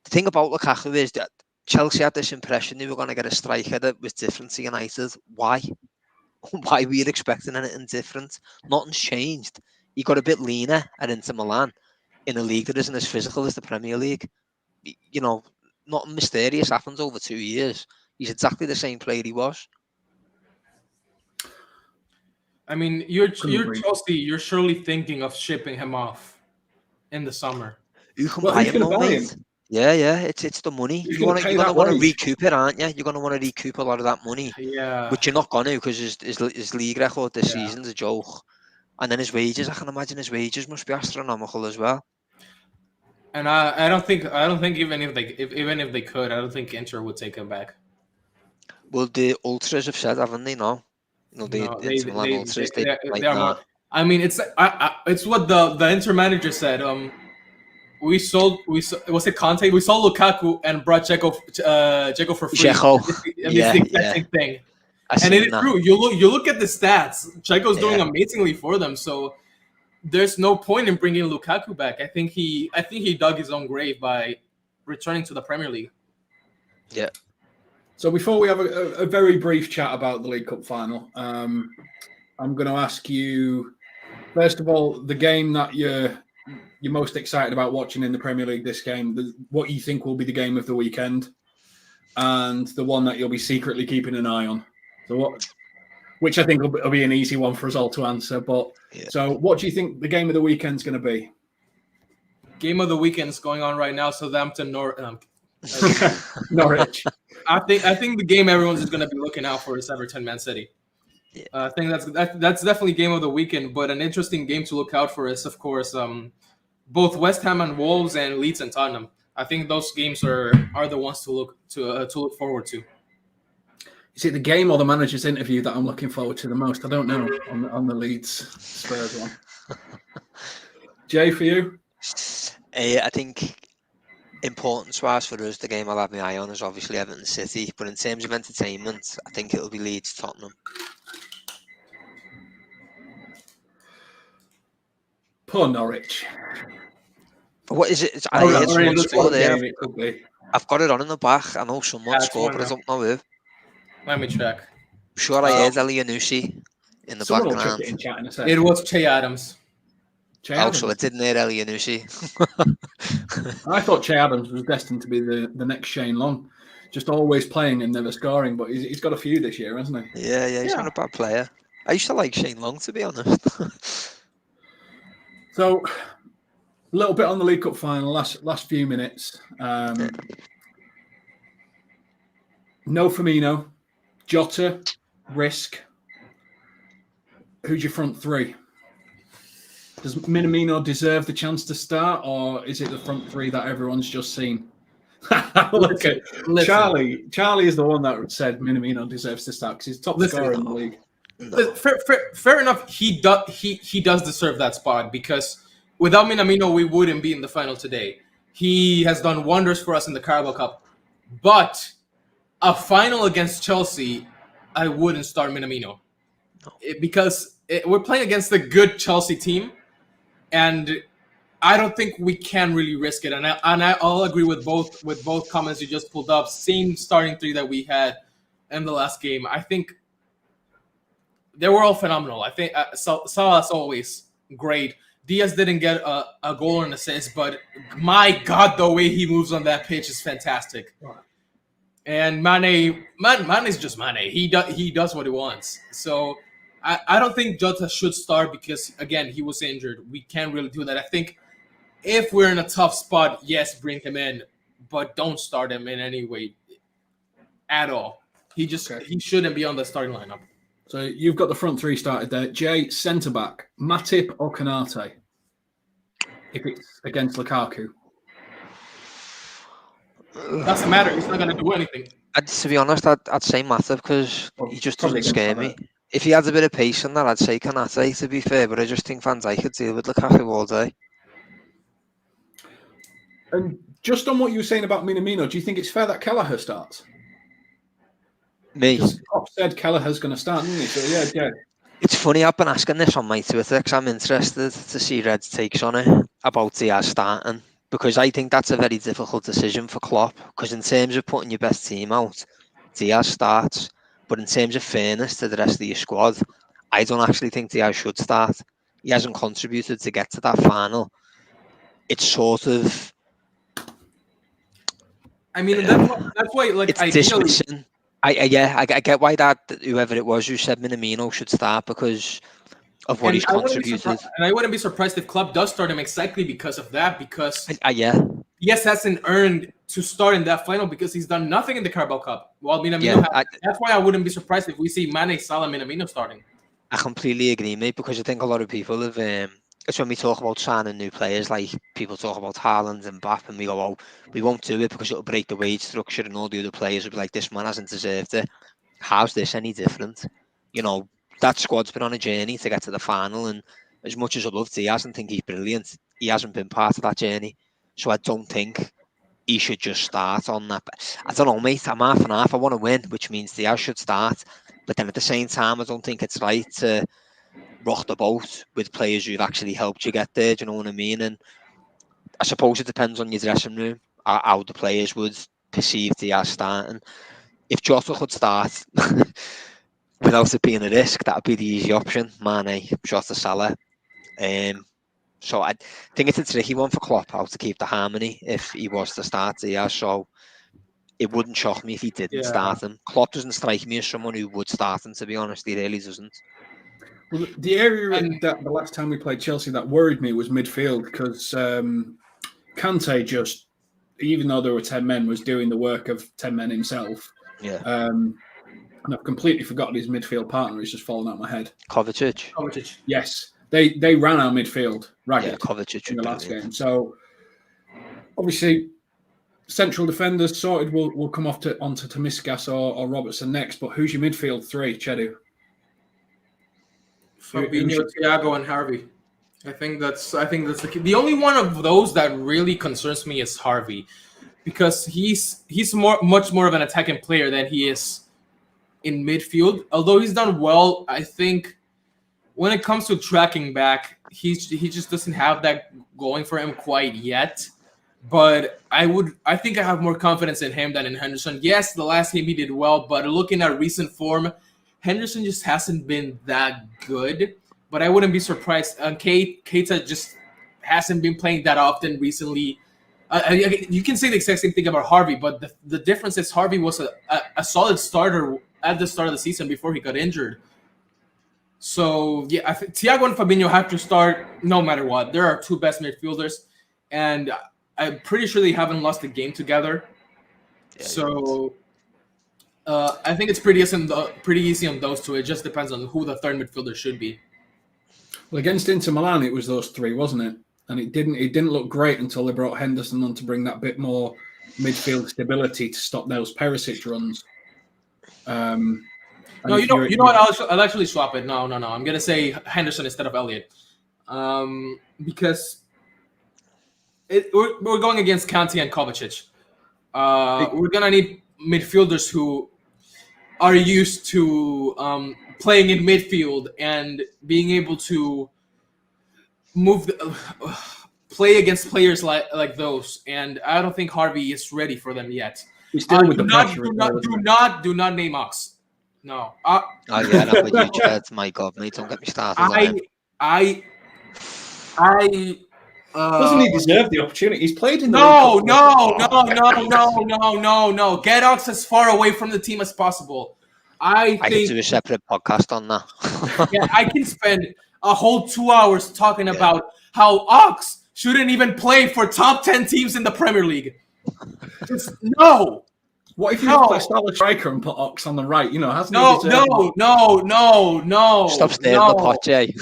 the thing about Lukaku is that Chelsea had this impression they were going to get a striker that was different to United. Why? Why were you expecting anything different? Nothing's changed. He got a bit leaner at Inter Milan in a league that isn't as physical as the Premier League. You know, nothing mysterious happens over 2 years. He's exactly the same player he was. I mean, you're Chelsea. You're surely thinking of shipping him off in the summer. You can buy him, though, mate. Yeah, it's the money. You're going to want to recoup it, aren't you? You're going to want to recoup a lot of that money. Yeah. Which you're not going to because his league record this season's a joke. And then his wages, I can imagine his wages must be astronomical as well. And I don't think even if they could, I don't think Inter would take him back. Well, the Ultras have said, haven't they? No, the Inter Milan Ultras. They are more. I mean, it's what the Inter manager said. We sold was it Conte? We sold Lukaku and brought Checo for free. It's the exact same thing. And it is true. You look at the stats. Checo's doing amazingly for them. So there's no point in bringing Lukaku back. I think he dug his own grave by returning to the Premier League. Yeah. So before we have a very brief chat about the League Cup final, I'm going to ask you, first of all, the game that you're most excited about watching in the Premier League this game, what you think will be the game of the weekend, and the one that you'll be secretly keeping an eye on. So which I think will be an easy one for us all to answer. But So what do you think the game of the weekend's going to be? Game of the weekend's going on right now. Southampton, Norwich. I think the game everyone's just going to be looking out for is Everton, Man City. Yeah. I think that's definitely game of the weekend. But an interesting game to look out for is, of course, both West Ham and Wolves and Leeds and Tottenham. I think those games are the ones to look forward to. Is it the game or the manager's interview that I'm looking forward to the most? I don't know on the Leeds Spurs one. Jay, for you? I think importance-wise for us, the game I'll have my eye on is obviously Everton City. But in terms of entertainment, I think it'll be Leeds Tottenham. Poor Norwich. What is it? I heard someone score there. I've got it on in the back. I know someone scored, but I don't know who. Let me check. I'm sure I heard Elianusi in the background. It was Che Adams. So I didn't hear Elianusi. I thought Che Adams was destined to be the next Shane Long. Just always playing and never scoring, but he's got a few this year, hasn't he? Yeah, he's not a bad player. I used to like Shane Long, to be honest. So, a little bit on the League Cup final, last few minutes. No Firmino, Jota, Risk. Who's your front three? Does Minamino deserve the chance to start, or is it the front three that everyone's just seen? Look at Charlie. Charlie is the one that said Minamino deserves to start because he's top scorer in the league. Fair enough. He does deserve that spot because without Minamino, we wouldn't be in the final today. He has done wonders for us in the Carabao Cup, but a final against Chelsea, I wouldn't start Minamino because we're playing against a good Chelsea team, and I don't think we can really risk it. And I'll agree with both comments you just pulled up. Same starting three that we had in the last game. I think they were all phenomenal. I think Salah's always great. Diaz didn't get a goal or an assist, but my God, the way he moves on that pitch is fantastic. And Mane's just Mane. He does what he wants. So I don't think Jota should start because, again, he was injured. We can't really do that. I think if we're in a tough spot, yes, bring him in, but don't start him in any way at all. He shouldn't be on the starting lineup. So you've got the front three started there. Jay, centre-back, Matip or Konate? If it's against Lukaku. Doesn't matter. He's not going to do anything. To be honest, I'd say Matip because he just doesn't scare me. If he has a bit of pace in that, I'd say Konate, to be fair, but I just think Van Dijk could deal with Lukaku all day. And just on what you were saying about Minamino, do you think it's fair that Kelleher starts? Me? Klopp said Kelleher's going to start, didn't he? So, yeah. It's funny, I've been asking this on my Twitter because I'm interested to see Red's takes on it about Diaz starting, because I think that's a very difficult decision for Klopp, because in terms of putting your best team out, Diaz starts, but in terms of fairness to the rest of your squad, I don't actually think Diaz should start. He hasn't contributed to get to that final. It's sort of... I mean, that's why, like, it's dismissing. I get why whoever it was who said Minamino should start because of what he's contributed. And I wouldn't be surprised if Klopp does start him exactly because of that, because Diaz hasn't earned to start in that final because he's done nothing in the Carabao Cup. While Minamino that's why I wouldn't be surprised if we see Mane, Salah, Minamino starting. I completely agree, mate, because I think a lot of people have... it's when we talk about signing new players, like people talk about Haaland and Mbappe, and we go, oh, we won't do it because it'll break the wage structure, and all the other players will be like, this man hasn't deserved it. How's this any different? You know, that squad's been on a journey to get to the final, and as much as I love Diaz and think he's brilliant, he hasn't been part of that journey. So I don't think he should just start on that. I don't know, mate, I'm half and half. I want to win, which means Diaz should start. But then at the same time, I don't think it's right to rock the boat with players who've actually helped you get there. Do you know what I mean? And I suppose it depends on your dressing room, how the players would perceive Diaz starting. If Jota could start without it being a risk, that would be the easy option. Mane, Jota, Salah. So I think it's a tricky one for Klopp, how to keep the harmony if he was to start Diaz. So it wouldn't shock me if he didn't start him. Klopp doesn't strike me as someone who would start him, to be honest. He really doesn't. Well, the area that the last time we played Chelsea that worried me was midfield, because Kante just, even though there were 10 men, was doing the work of 10 men himself. Yeah. And I've completely forgotten his midfield partner. He's just fallen out of my head. Kovacic. Yes. They ran our midfield ragged Kovacic in the last game. So obviously central defenders sorted. We'll come onto Tomiskas or Robertson next. But who's your midfield three, Chedu? Fabinho, Thiago, and Harvey. I think that's the key. The only one of those that really concerns me is Harvey, because he's much more of an attacking player than he is in midfield. Although he's done well, I think when it comes to tracking back, he just doesn't have that going for him quite yet. But I think I have more confidence in him than in Henderson. Yes, the last game he did well, but looking at recent form, Henderson just hasn't been that good. But I wouldn't be surprised. Keita just hasn't been playing that often recently. You can say the exact same thing about Harvey, but the difference is Harvey was a solid starter at the start of the season before he got injured. So, yeah, I think Thiago and Fabinho have to start no matter what. They're our two best midfielders, and I'm pretty sure they haven't lost a game together. Yeah, so I think it's pretty easy on those two. It just depends on who the third midfielder should be. Well, against Inter Milan, it was those three, wasn't it? And it didn't look great until they brought Henderson on to bring that bit more midfield stability to stop those Perisic runs. No, you know what? I'll actually swap it. No. I'm gonna say Henderson instead of Elliott, because we're going against Kante and Kovacic. We're gonna need midfielders who are used to playing in midfield and being able to move, play against players like those. And I don't think Harvey is ready for them yet. He's still with the pressure. Do not name Ox. No. Oh yeah, that with you, Ched. My God, mate, don't get me started on him. Doesn't he deserve the opportunity? He's played in the No. Get Ox as far away from the team as possible. I could think do a separate podcast on that. yeah, I can spend a whole 2 hours talking about how Ox shouldn't even play for top 10 teams in the Premier League. Just no. What if you replaced our striker and put Ox on the right? You know, hasn't he No. Stop staring the pot, Jay.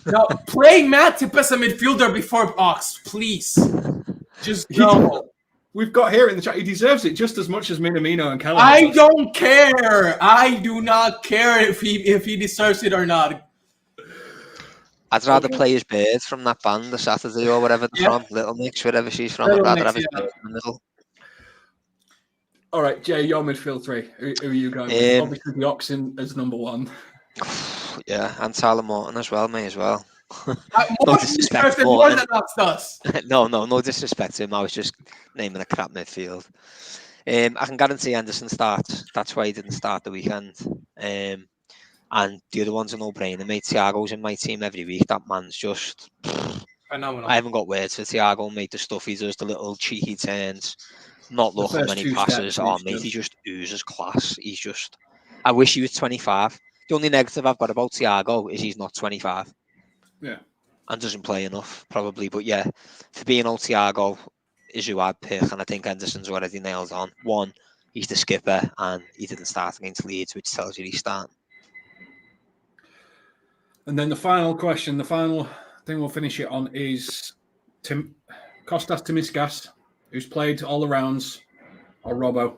No, play Matip as a midfielder before Ox, please. Just no. We've got here in the chat. He deserves it just as much as Minamino and Callum. I don't care. I do not care if he deserves it or not. I'd rather play his bird from that band, the Saturday or whatever they're from, Little Mix, wherever she's from. I'd rather have his bird in the middle. All right, Jay, your midfield three. Who are you going with? Obviously, the Oxen as number one. Yeah, and Tyler Morton as well, me as well. No disrespect to Morton. No disrespect to him. I was just naming a crap midfield. I can guarantee Anderson starts. That's why he didn't start the weekend. And the other one's a no-brainer, mate. Thiago's in my team every week. That man's just phenomenal. I haven't got words for Thiago, mate. The stuff he does, the little cheeky turns, not looking many passes. Oh, mate, he just oozes class. He's just. I wish he was 25. The only negative I've got about Thiago is he's not 25. Yeah. And doesn't play enough, probably. But yeah, for being old Thiago is who I'd pick. And I think Henderson's already nailed on. One, he's the skipper and he didn't start against Leeds, which tells you he's starting. And then the final question, the final thing we'll finish it on is Kostas Timiskas, who's played all the rounds, or Robbo.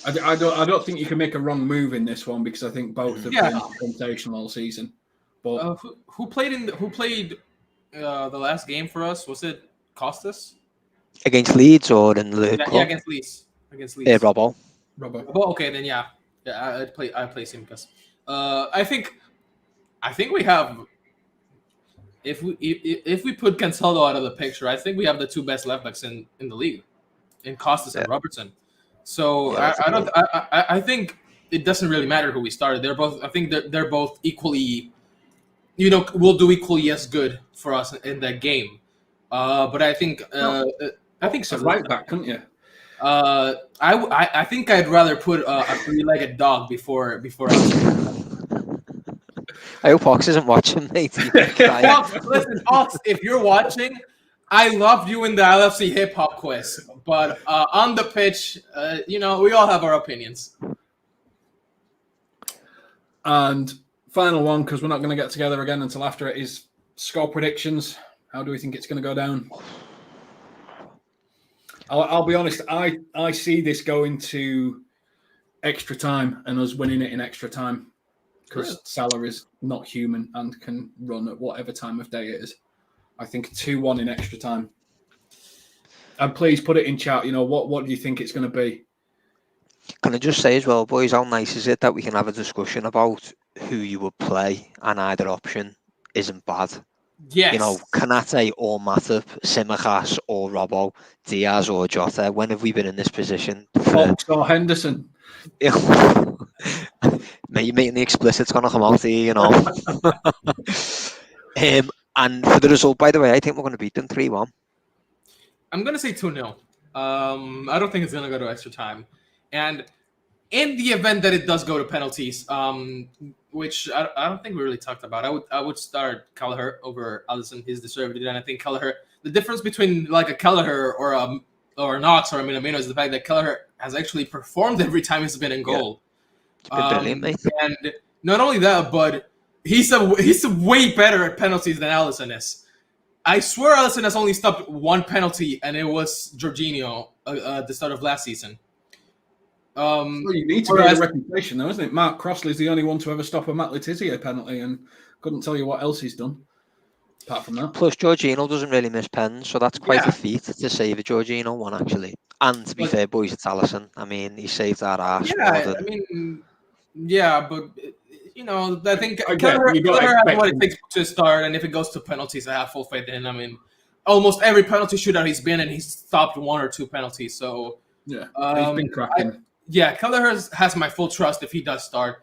I don't think you can make a wrong move in this one because I think both have been sensational all season. But who played the last game for us? Was it Kostas against Leeds or in Liverpool? Yeah, against Leeds. Yeah, Robbo. Well, okay, then yeah, I play Simkas. I think we have. If we put Cancelo out of the picture, I think we have the two best left backs in the league, in Kostas and Robertson. So I think it doesn't really matter who we started. They're both. I think they're both equally. Will do equally as good for us in that game. But I think so. Right back, couldn't you? I think I'd rather put a three-legged dog before us. I hope Ox isn't watching, mate. Listen, Ox, if you're watching, I loved you in the LFC hip hop quiz, but on the pitch, we all have our opinions. And final one, because we're not going to get together again until after it, is score predictions. How do we think it's going to go down? I'll be honest. I see this going to extra time and us winning it in extra time. Because Salah is not human and can run at whatever time of day it is. I think 2-1 in extra time. And please put it in chat. What do you think it's going to be? Can I just say as well, boys, how nice is it that we can have a discussion about who you would play and either option isn't bad? Yes. Kanate or Matip, Tsimikas or Robbo, Diaz or Jota. When have we been in this position? Fox or Henderson. Making the explicit's going to come out here, And for the result, by the way, I think we're going to beat them 3-1. I'm going to say 2-0. I don't think it's going to go to extra time. And in the event that it does go to penalties, which I don't think we really talked about, I would start Kelleher over Alisson. He's deserved it. And I think Kelleher, the difference between like a Kelleher or a Knox or a Minamino is the fact that Kelleher has actually performed every time he's been in goal. Brilliant, mate. And not only that, but he's way better at penalties than Alisson is. I swear Alisson has only stopped one penalty, and it was Jorginho at the start of last season. Well, you need to get a reputation, though, isn't it? Mark Crossley's the only one to ever stop a Matt Letizia penalty, and couldn't tell you what else he's done apart from that. Plus, Jorginho doesn't really miss pens, so that's quite a feat to save a Jorginho one, actually. And to be fair, boys, it's Alisson. I mean, he saved our ass. But I think Kelleher has what it takes to start, and if it goes to penalties, I have full faith in. I mean, almost every penalty shootout he's been in, he's stopped one or two penalties. So he's been cracking. Yeah, Kelleher has my full trust if he does start.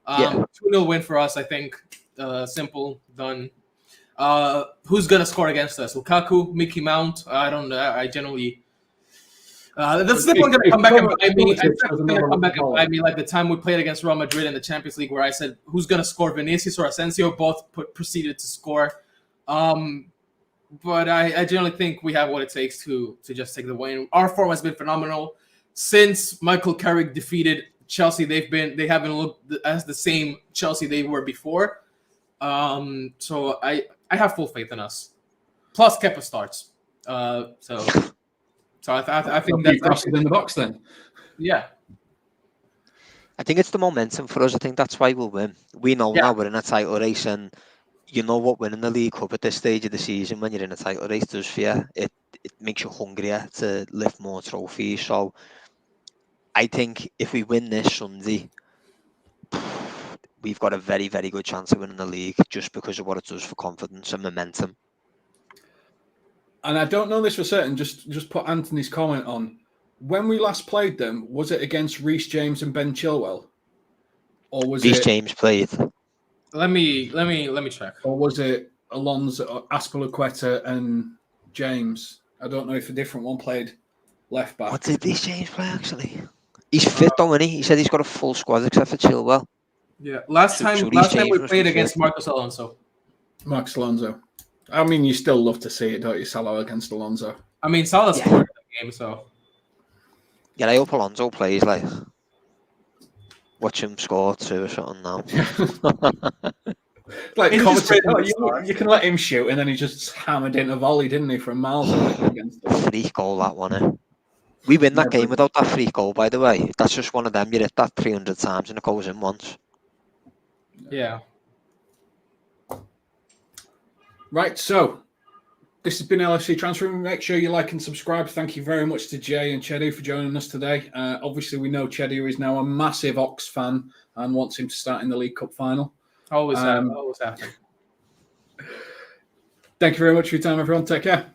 2-0 win for us, I think. Simple, done. Who's gonna score against us? Lukaku, Mickey Mount? I don't know. I generally. That's definitely gonna come back and bite me. It's gonna come back and bite me, like the time we played against Real Madrid in the Champions League, where I said, "Who's gonna score, Vinicius or Asensio?" Both proceeded to score. But I generally think we have what it takes to just take the win. Our form has been phenomenal since Michael Carrick defeated Chelsea. They haven't looked as the same Chelsea they were before. So I have full faith in us. Plus Kepa starts. So I think that's crossed in the box then. Yeah. I think it's the momentum for us. I think that's why we'll win. We know now we're in a title race, and you know what winning the League Cup at this stage of the season when you're in a title race does for you. It makes you hungrier to lift more trophies. So I think if we win this Sunday, we've got a very, very good chance of winning the league just because of what it does for confidence and momentum. And I don't know this for certain, just put Anthony's comment on. When we last played them, was it against Reece James and Ben Chilwell? Or was Reece James played. Let me check. Or was it Alonso, Azpilicueta and James? I don't know if a different one played left back. What did Reece James play actually? He's fit though, isn't he? He said he's got a full squad except for Chilwell. Yeah, last time we played against Marcos Alonso. Marcos Alonso. I mean, you still love to see it, don't you, Salah against Alonso? I mean, Salah scored in the game, so. Yeah, I hope Alonso plays, like, watch him score 2 or something now. Like, you can let him shoot, and then he just hammered in a volley, didn't he, from miles away against them. Free goal, that one, eh? We win that game without that free goal, by the way. That's just one of them. You hit that 300 times and it goes in once. Yeah. Right, so this has been LFC Transfer. Make sure you like and subscribe. Thank you very much to Jay and Chedu for joining us today. Obviously, we know Chedu is now a massive Ox fan and wants him to start in the League Cup final. Always happen. Thank you very much for your time, everyone. Take care.